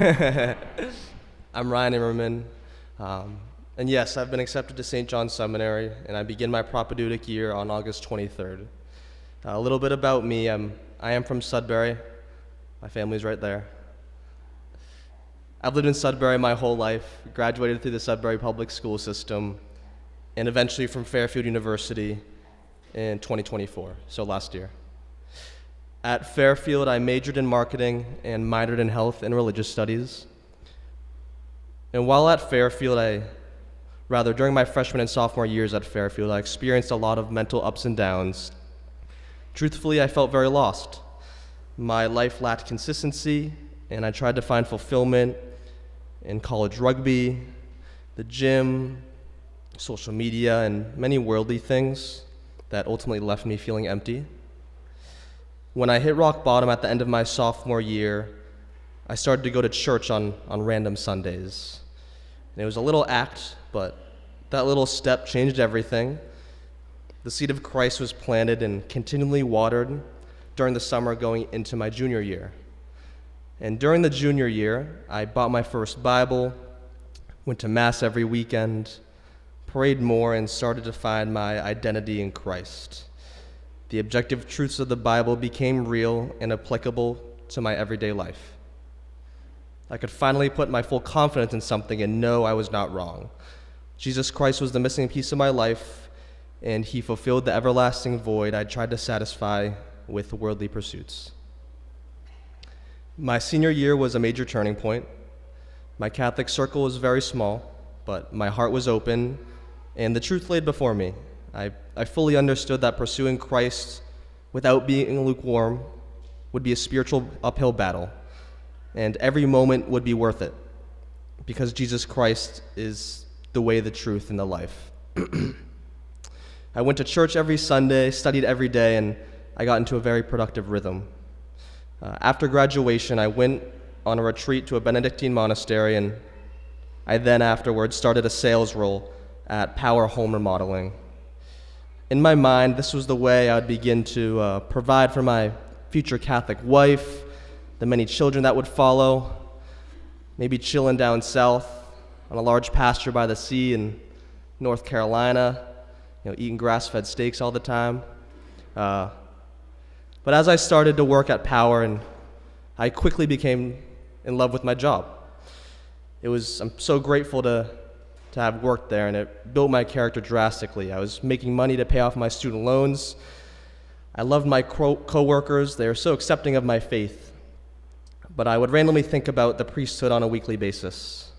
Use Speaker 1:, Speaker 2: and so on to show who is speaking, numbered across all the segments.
Speaker 1: I'm Ryan Immerman, and yes, I've been accepted to St. John's Seminary, and I begin my propedeutic year on August 23rd. A little bit about me, I am from Sudbury. My family's right there. I've lived in Sudbury my whole life, graduated through the Sudbury public school system, and eventually from Fairfield University in 2024, so last year. At Fairfield, I majored in marketing and minored in health and religious studies. And while at Fairfield, during my freshman and sophomore years at Fairfield, I experienced a lot of mental ups and downs. Truthfully, I felt very lost. My life lacked consistency, and I tried to find fulfillment in college rugby, the gym, social media, and many worldly things that ultimately left me feeling empty. When I hit rock bottom at the end of my sophomore year, I started to go to church on random Sundays. And it was a little act, but that little step changed everything. The seed of Christ was planted and continually watered during the summer going into my junior year. And during the junior year, I bought my first Bible, went to Mass every weekend, prayed more, and started to find my identity in Christ. The objective truths of the Bible became real and applicable to my everyday life. I could finally put my full confidence in something and know I was not wrong. Jesus Christ was the missing piece of my life, and he fulfilled the everlasting void I tried to satisfy with worldly pursuits. My senior year was a major turning point. My Catholic circle was very small, but my heart was open, and the truth laid before me. I fully understood that pursuing Christ without being lukewarm would be a spiritual uphill battle, and every moment would be worth it, because Jesus Christ is the way, the truth, and the life. I went to church every Sunday, studied every day, and I got into a very productive rhythm. After graduation, I went on a retreat to a Benedictine monastery, and I then afterwards started a sales role at Power Home Remodeling. In my mind, this was the way I would begin to provide for my future Catholic wife, the many children that would follow, maybe chilling down south on a large pasture by the sea in North Carolina, eating grass-fed steaks all the time. But as I started to work at Power, and I quickly became in love with my job. I'm so grateful to have worked there, and it built my character drastically. I was making money to pay off my student loans. I loved my co-workers. They were so accepting of my faith. But I would randomly think about the priesthood on a weekly basis.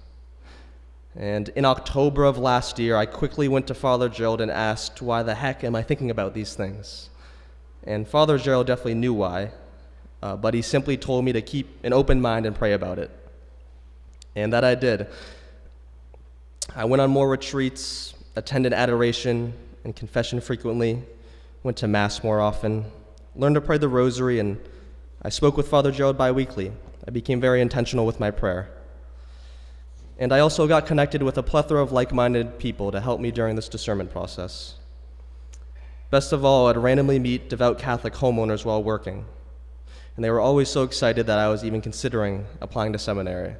Speaker 1: And in October of last year, I quickly went to Father Gerald and asked, why the heck am I thinking about these things? And Father Gerald definitely knew why, but he simply told me to keep an open mind and pray about it. And that I did. I went on more retreats, attended adoration and confession frequently, went to Mass more often, learned to pray the rosary, and I spoke with Father Gerald biweekly. I became very intentional with my prayer. And I also got connected with a plethora of like-minded people to help me during this discernment process. Best of all, I'd randomly meet devout Catholic homeowners while working, and they were always so excited that I was even considering applying to seminary.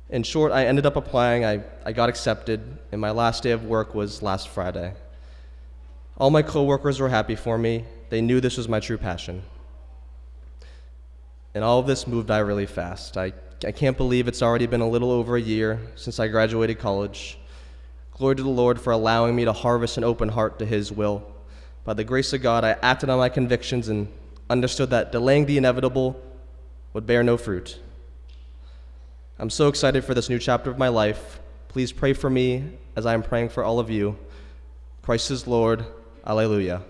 Speaker 1: In short, I ended up applying, I got accepted, and my last day of work was last Friday. All my coworkers were happy for me. They knew this was my true passion. And all of this moved by really fast. I can't believe it's already been a little over a year since I graduated college. Glory to the Lord for allowing me to harvest an open heart to his will. By the grace of God, I acted on my convictions and understood that delaying the inevitable would bear no fruit. I'm so excited for this new chapter of my life. Please pray for me as I am praying for all of you. Christ is Lord. Alleluia.